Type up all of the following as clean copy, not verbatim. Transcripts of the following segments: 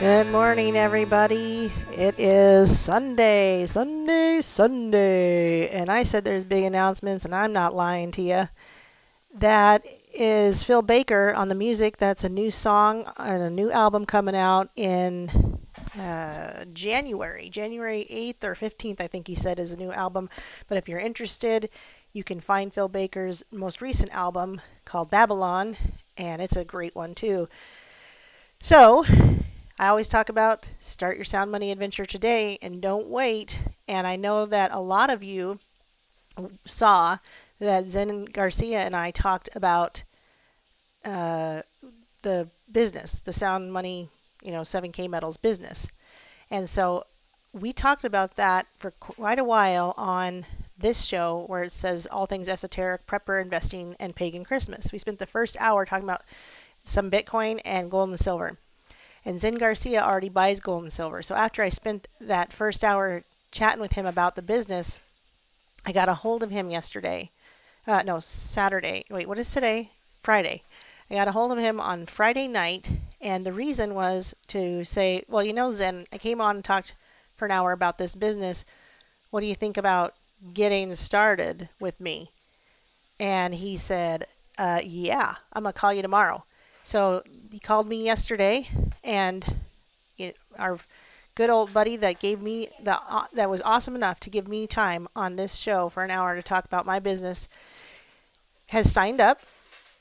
Good morning, everybody. It is Sunday, Sunday, Sunday. And I said there's big announcements, and I'm not lying to you. That is Phil Baker on the music. That's a new song and a new album coming out in January 8th or 15th, I think he said, is a new album. But if you're interested, you can find Phil Baker's most recent album called Babylon, and it's a great one, too. So, I always talk about start your sound money adventure today and don't wait. And I know that a lot of you saw that Zen Garcia and I talked about uh, the business, the sound money, 7K metals business. And so we talked about that for quite a while on this show where it says all things esoteric, prepper investing, and pagan Christmas. We spent the first hour talking about some Bitcoin and gold and silver. And Zen Garcia already buys gold and silver. So after I spent that first hour chatting with him about the business, I got a hold of him yesterday. No, Saturday. Wait, what is today? Friday. I got a hold of him on Friday night, and the reason was to say, well, Zen, I came on and talked for an hour about this business. What do you think about getting started with me? And he said, yeah, I'm going to call you tomorrow. So he called me yesterday, and our good old buddy that gave me that was awesome enough to give me time on this show for an hour to talk about my business has signed up,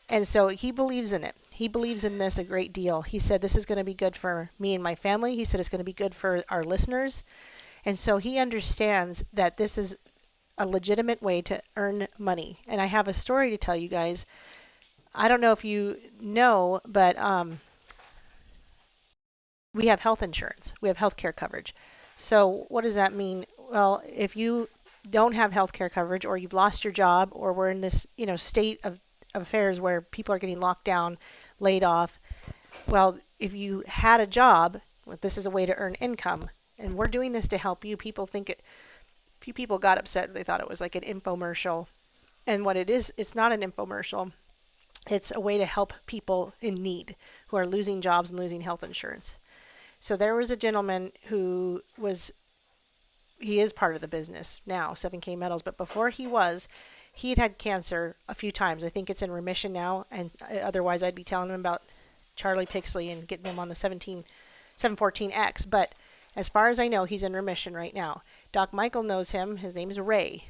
and so he believes in it. He believes in this a great deal. He said this is going to be good for me and my family. He said it's going to be good for our listeners, and so he understands that this is a legitimate way to earn money. And I have a story to tell you guys. I don't know if you know, but we have health insurance. We have health care coverage. So what does that mean? Well, if you don't have health care coverage or you've lost your job or we're in this, state of affairs where people are getting locked down, laid off, well, if you had a job, well, this is a way to earn income. And we're doing this to help you. People think it, a few people got upset. They thought it was like an infomercial. And what it is, it's not an infomercial. It's a way to help people in need who are losing jobs and losing health insurance. So there was a gentleman he is part of the business now, 7K Metals, but before he had had cancer a few times. I think it's in remission now, and otherwise I'd be telling him about Charlie Pixley and getting him on the 714X. But as far as I know, he's in remission right now. Doc Michael knows him. His name is Ray.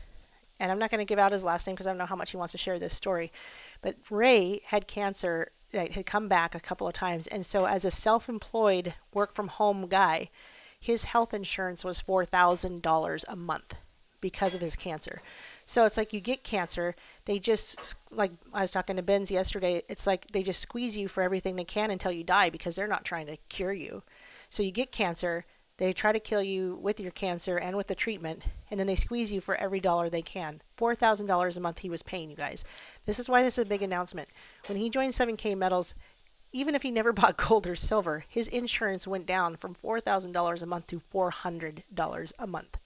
And I'm not going to give out his last name because I don't know how much he wants to share this story. But Ray had cancer that had come back a couple of times. And so as a self-employed work from home guy, his health insurance was $4,000 a month because of his cancer. So it's like you get cancer, they just, like I was talking to Benz yesterday, it's like they just squeeze you for everything they can until you die because they're not trying to cure you. So you get cancer, they try to kill you with your cancer and with the treatment, and then they squeeze you for every dollar they can. $4,000 a month he was paying, you guys. This is why this is a big announcement. When he joined 7K Metals, even if he never bought gold or silver, his insurance went down from $4,000 a month to $400 a month.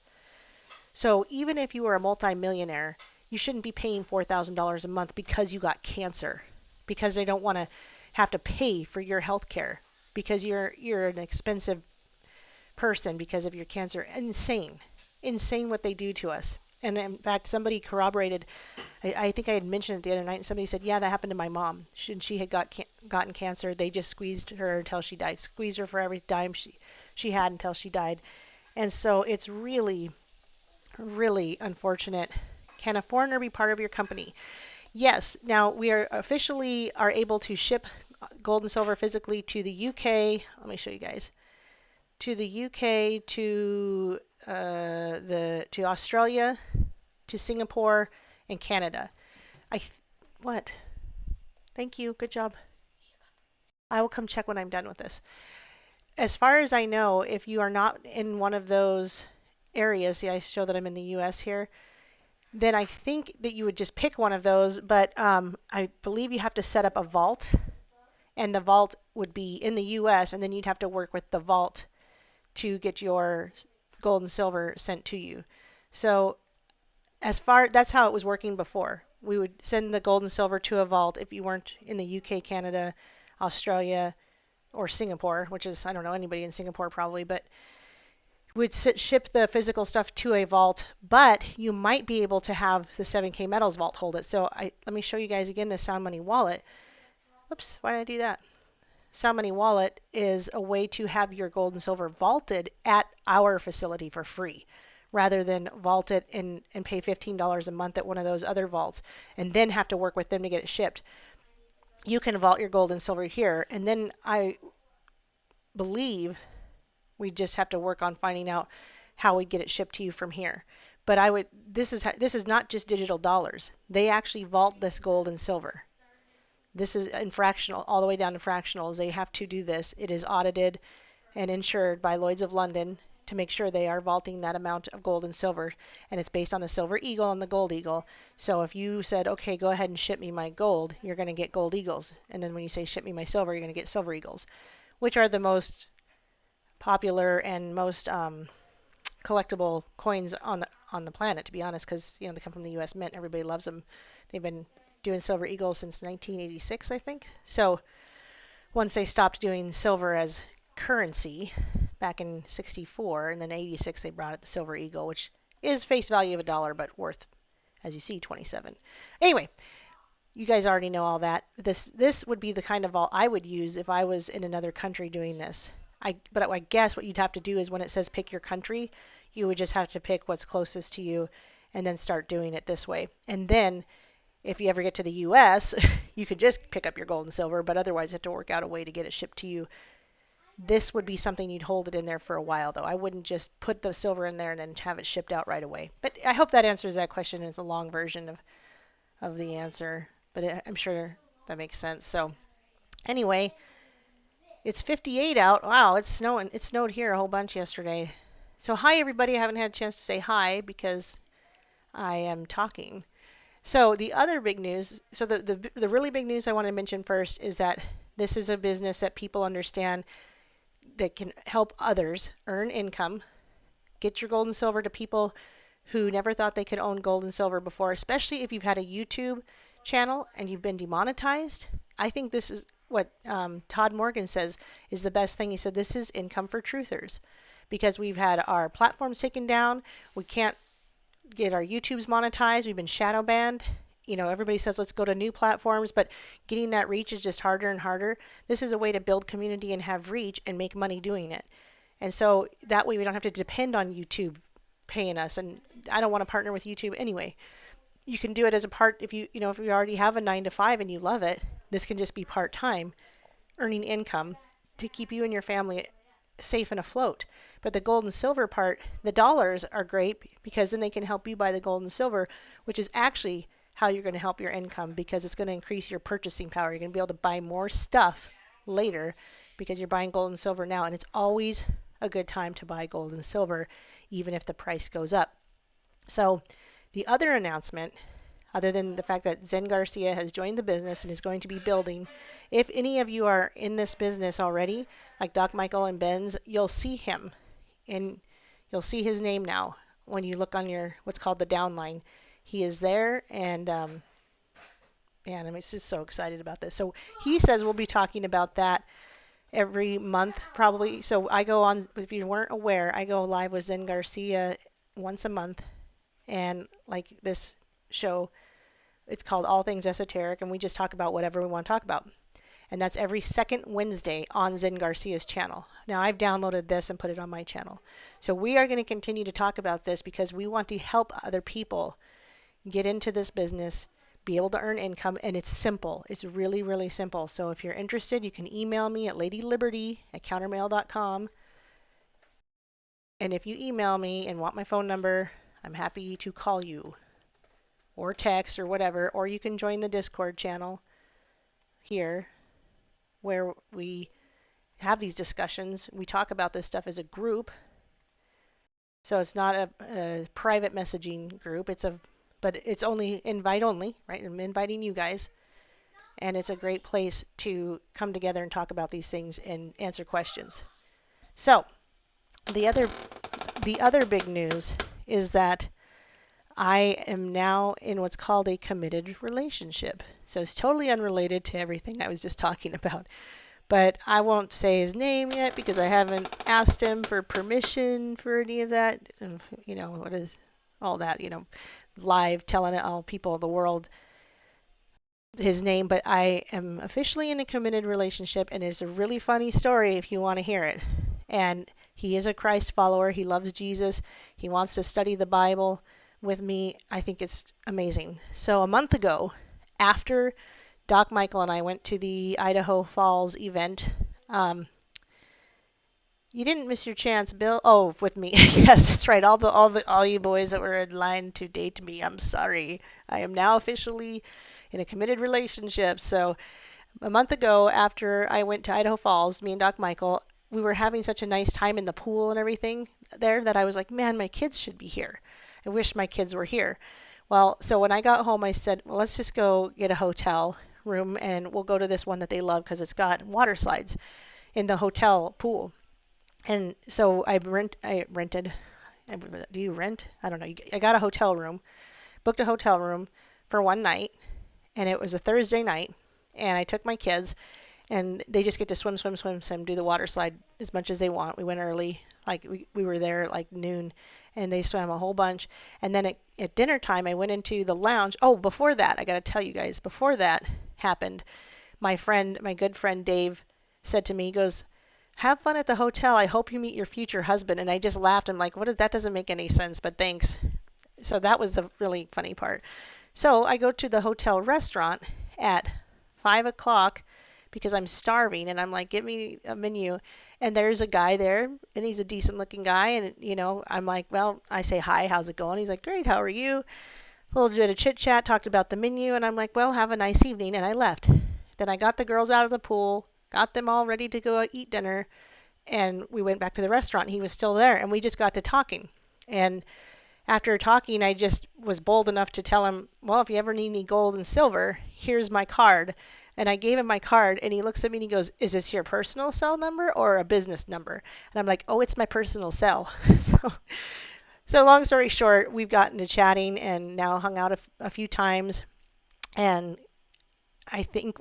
So even if you were a multimillionaire, you shouldn't be paying $4,000 a month because you got cancer, because they don't want to have to pay for your health care, because you're an expensive person because of your cancer. Insane what they do to us. And in fact, somebody corroborated. I think I had mentioned it the other night, and somebody said, "Yeah, that happened to my mom. She had gotten cancer. They just squeezed her until she died. Squeezed her for every dime she had until she died." And so it's really, really unfortunate. Can a foreigner be part of your company? Yes. Now we are officially able to ship gold and silver physically to the UK. Let me show you guys. To the UK, to Australia, to Singapore, and Canada. I what? Thank you. Good job. I will come check when I'm done with this. As far as I know, if you are not in one of those areas, see, I show that I'm in the U.S. here, then I think that you would just pick one of those. But I believe you have to set up a vault, and the vault would be in the U.S., and then you'd have to work with the vault to get your gold and silver sent to you. So that's how it was working before. We would send the gold and silver to a vault if you weren't in the UK, Canada, Australia, or Singapore, which is, I don't know anybody in Singapore probably, but would ship the physical stuff to a vault, but you might be able to have the 7K Metals vault hold it. So let me show you guys again the Sound Money wallet. Whoops, why did I do that? Sound Money wallet is a way to have your gold and silver vaulted at our facility for free, rather than vault it and pay $15 a month at one of those other vaults and then have to work with them to get it shipped. You can vault your gold and silver here, and then I believe we just have to work on finding out how we get it shipped to you from here. But this is not just digital dollars. They actually vault this gold and silver. This is in fractional, all the way down to fractionals. They have to do this. It is audited and insured by Lloyd's of London to make sure they are vaulting that amount of gold and silver. And it's based on the Silver Eagle and the Gold Eagle. So if you said, okay, go ahead and ship me my gold, you're going to get Gold Eagles. And then when you say ship me my silver, you're going to get Silver Eagles, which are the most popular and most collectible coins on the planet, to be honest, because they come from the U.S. Mint. Everybody loves them. They've been doing Silver Eagles since 1986, I think. So once they stopped doing silver as currency back in 64, and then 86 they brought it the Silver Eagle, which is face value of $1 but worth, as you see, 27. Anyway, you guys already know all that. This would be the kind of vault I would use if I was in another country doing this. But I guess what you'd have to do is when it says pick your country, you would just have to pick what's closest to you and then start doing it this way. And then if you ever get to the U.S., you could just pick up your gold and silver, but otherwise you have to work out a way to get it shipped to you. This would be something you'd hold it in there for a while, though. I wouldn't just put the silver in there and then have it shipped out right away. But I hope that answers that question. It's a long version of the answer, but I'm sure that makes sense. So anyway, it's 58 out. Wow, it's snowing. It snowed here a whole bunch yesterday. So hi, everybody. I haven't had a chance to say hi because I am talking. So the other big news, so the really big news I want to mention first is that this is a business that people understand that can help others earn income, get your gold and silver to people who never thought they could own gold and silver before, especially if you've had a YouTube channel and you've been demonetized. I think this is what Todd Morgan says is the best thing. He said this is income for truthers because we've had our platforms taken down. We can't get our YouTubes monetized. We've been shadow banned. Everybody says let's go to new platforms, but getting that reach is just harder and harder. This is a way to build community and have reach and make money doing it. And so that way we don't have to depend on YouTube paying us. And I don't want to partner with YouTube anyway. You can do it as a part if you already have a 9 to 5 and you love it. This can just be part-time, earning income to keep you and your family safe and afloat. But the gold and silver part, the dollars are great because then they can help you buy the gold and silver, which is actually how you're going to help your income because it's going to increase your purchasing power. You're going to be able to buy more stuff later because you're buying gold and silver now. And it's always a good time to buy gold and silver, even if the price goes up. So the other announcement, other than the fact that Zen Garcia has joined the business and is going to be building, if any of you are in this business already, like Doc Michael and Ben's, you'll see him. And you'll see his name now when you look on your what's called the downline. He is there, and man, I'm just so excited about this. So he says we'll be talking about that every month probably. So I go on, if you weren't aware, I go live with Zen Garcia once a month, and like this show, it's called All Things Esoteric, and we just talk about whatever we want to talk about. And that's every second Wednesday on Zen Garcia's channel. Now, I've downloaded this and put it on my channel. So we are going to continue to talk about this because we want to help other people get into this business, be able to earn income, and it's simple. It's really, really simple. So if you're interested, you can email me at ladyliberty@countermail.com. And if you email me and want my phone number, I'm happy to call you or text or whatever, or you can join the Discord channel here where we have these discussions. We talk about this stuff as a group. So it's not a private messaging group. But it's only invite only, right? I'm inviting you guys. And it's a great place to come together and talk about these things and answer questions. So the other big news is that I am now in what's called a committed relationship. So it's totally unrelated to everything I was just talking about. But I won't say his name yet because I haven't asked him for permission for any of that. What is all that, live telling all people of the world his name. But I am officially in a committed relationship, and it's a really funny story if you want to hear it. And he is a Christ follower. He loves Jesus. He wants to study the Bible with me. I think it's amazing. So a month ago, after Doc Michael and I went to the Idaho Falls event. You didn't miss your chance, Bill. Oh, with me. Yes, that's right. All you boys that were in line to date me. I'm sorry. I am now officially in a committed relationship. So a month ago, after I went to Idaho Falls, me and Doc Michael, we were having such a nice time in the pool and everything there that I was like, man, my kids should be here. I wish my kids were here. Well, so when I got home, I said, well, let's just go get a hotel room and we'll go to this one that they love because it's got water slides in the hotel pool. And so I rented. Do you rent? I don't know. I got a hotel room, booked a hotel room for one night, and it was a Thursday night. And I took my kids, and they just get to swim, swim, swim, swim, do the water slide as much as they want. We went early, like we were there at like noon, and they swam a whole bunch. And then at dinner time, I went into the lounge. Oh, before that, I got to tell you guys, before that happened, my good friend Dave said to me, he goes, have fun at the hotel. I hope you meet your future husband. And I just laughed. I'm like, that doesn't make any sense, but thanks. So that was the really funny part. So I go to the hotel restaurant at 5 o'clock because I'm starving and I'm like, give me a menu. And there's a guy there and he's a decent looking guy. And, I'm like, well, I say, hi, how's it going? He's like, great, how are you? A little bit of chit chat, talked about the menu. And I'm like, well, have a nice evening. And I left. Then I got the girls out of the pool, got them all ready to go eat dinner. And we went back to the restaurant. He was still there. And we just got to talking. And after talking, I just was bold enough to tell him, well, if you ever need any gold and silver, here's my card. And I gave him my card, and he looks at me and he goes, is this your personal cell number or a business number? And I'm like, oh, it's my personal cell. So long story short, we've gotten to chatting and now hung out a few times. And I think,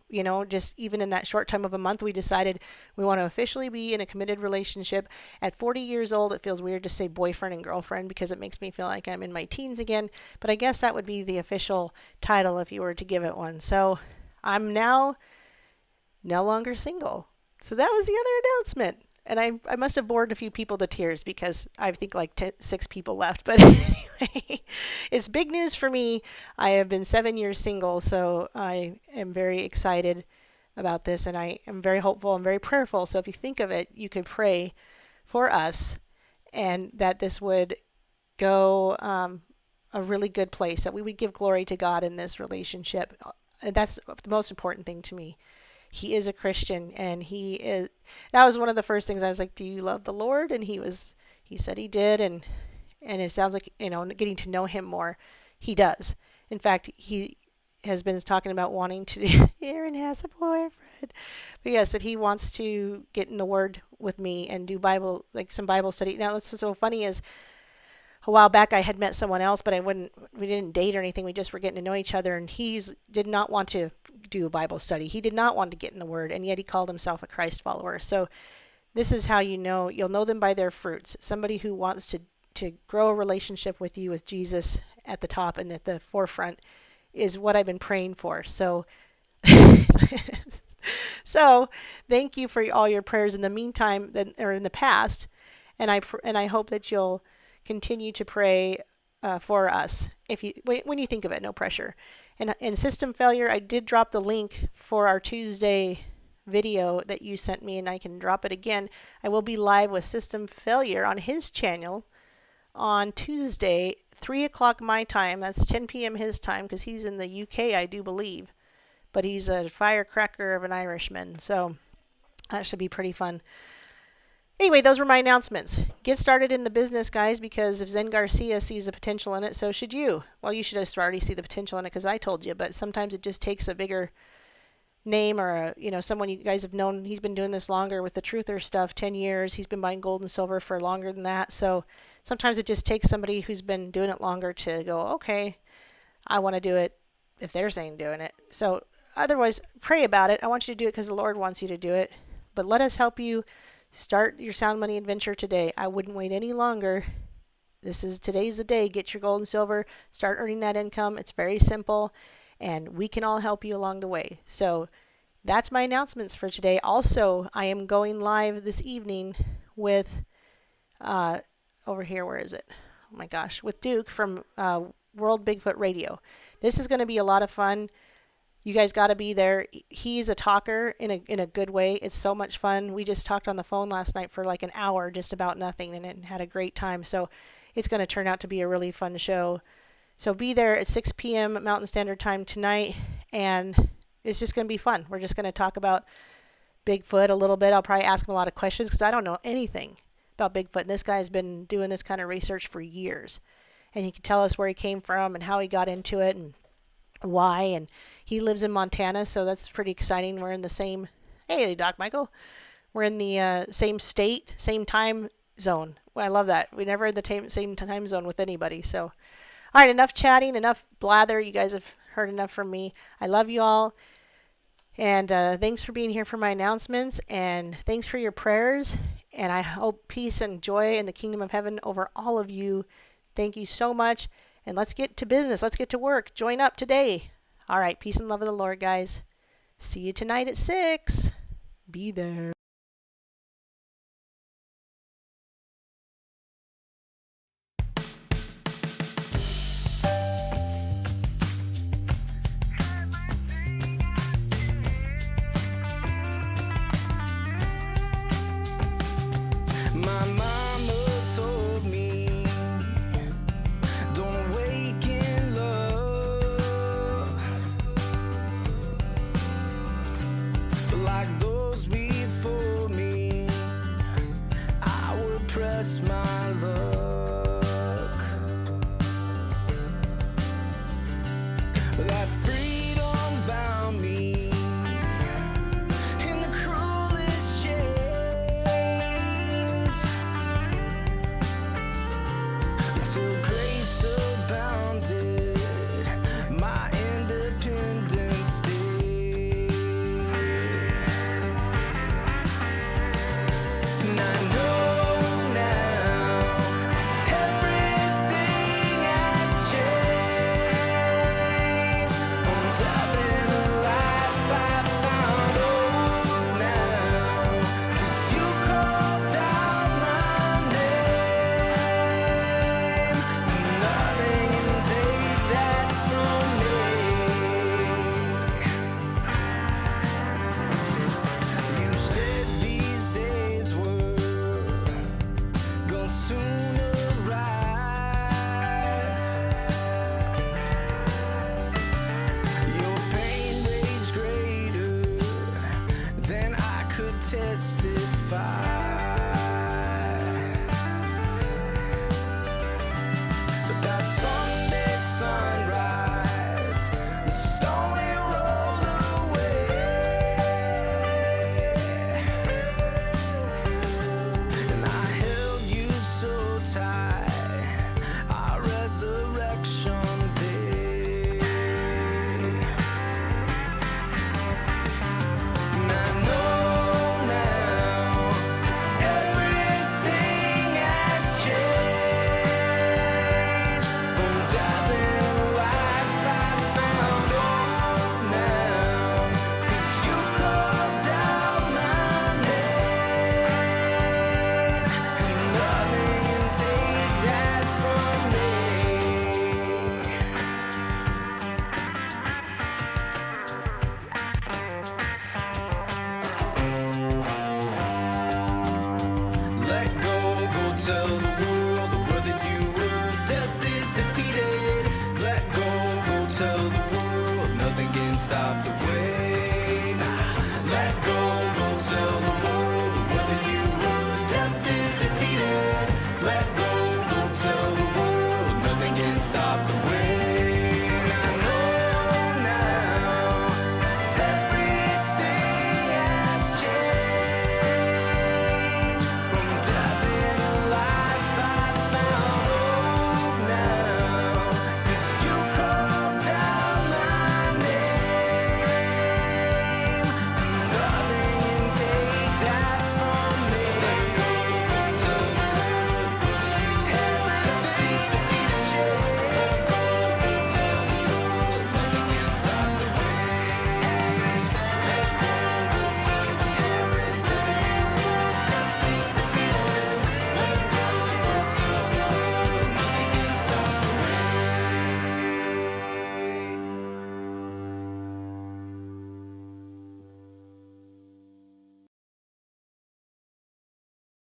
just even in that short time of a month, we decided we want to officially be in a committed relationship. At 40 years old, it feels weird to say boyfriend and girlfriend because it makes me feel like I'm in my teens again. But I guess that would be the official title if you were to give it one. So I'm now no longer single. So that was the other announcement. And I must have bored a few people to tears because I think like 6 people left. But anyway, it's big news for me. I have been 7 years single, so I am very excited about this. And I am very hopeful and very prayerful. So if you think of it, you could pray for us and that this would go a really good place, that we would give glory to God in this relationship. That's the most important thing to me. He is a Christian and that was one of the first things I was like, do you love the Lord? And he said he did. And it sounds like, getting to know him more, he does. In fact, he has been talking about wanting to, Aaron has a boyfriend. But yes, that he wants to get in the Word with me and do some Bible study. Now, what's so funny is a while back I had met someone else, but we didn't date or anything. We just were getting to know each other, and he did not want to do a Bible study. He did not want to get in the Word, and yet he called himself a Christ follower. So this is how you'll know them by their fruits. Somebody who wants to grow a relationship with you, with Jesus at the top and at the forefront, is what I've been praying for. So so thank you for all your prayers in the meantime or in the past, and I hope that you'll continue to pray for us. When you think of it, no pressure. And system failure, I did drop the link for our Tuesday video that you sent me, and I can drop it again. I will be live with system failure on his channel on Tuesday, 3 o'clock my time. That's 10 p.m. his time because he's in the UK, I do believe. But he's a firecracker of an Irishman, so that should be pretty fun. Anyway, those were my announcements. Get started in the business, guys, because if Zen Garcia sees the potential in it, so should you. Well, you should have already see the potential in it because I told you, but sometimes it just takes a bigger name or someone you guys have known. He's been doing this longer with the truther stuff, 10 years. He's been buying gold and silver for longer than that. So sometimes it just takes somebody who's been doing it longer to go, okay, I want to do it if they're saying doing it. So otherwise, pray about it. I want you to do it because the Lord wants you to do it. But let us help you start your sound money adventure today. I wouldn't wait any longer. Today's the day. Get your gold and silver. Start earning that income. It's very simple, and we can all help you along the way. So that's my announcements for today. Also, I am going live this evening with over here. Where is it? Oh my gosh, with Duke from World Bigfoot Radio. This is going to be a lot of fun. You guys got to be there. He's a talker in a good way. It's so much fun. We just talked on the phone last night for like an hour just about nothing and it had a great time. So it's going to turn out to be a really fun show. So be there at 6 p.m. Mountain Standard Time tonight, and it's just going to be fun. We're just going to talk about Bigfoot a little bit. I'll probably ask him a lot of questions because I don't know anything about Bigfoot. And this guy's been doing this kind of research for years. And he can tell us where he came from and how he got into it and why. And he lives in Montana, so that's pretty exciting. We're in the same, hey, Doc Michael. We're in the same state, same time zone. Well, I love that. We never in the same time zone with anybody. So, all right, enough chatting, enough blather. You guys have heard enough from me. I love you all. And thanks for being here for my announcements. And thanks for your prayers. And I hope peace and joy in the kingdom of heaven over all of you. Thank you so much. And let's get to business. Let's get to work. Join up today. All right. Peace and love of the Lord, guys. See you tonight at 6. Be there. My mama told me, don't awaken love like those before me. I would press my luck. That freedom bound me in the cruelest chains. Till grace abounded, my independence day. And I know now everything has changed. I'm loving the life I found. Oh, now 'cause you called out my name. Nothing can take that from me. You said these days were gonna soon arrive. Your pain raged greater than I could testify.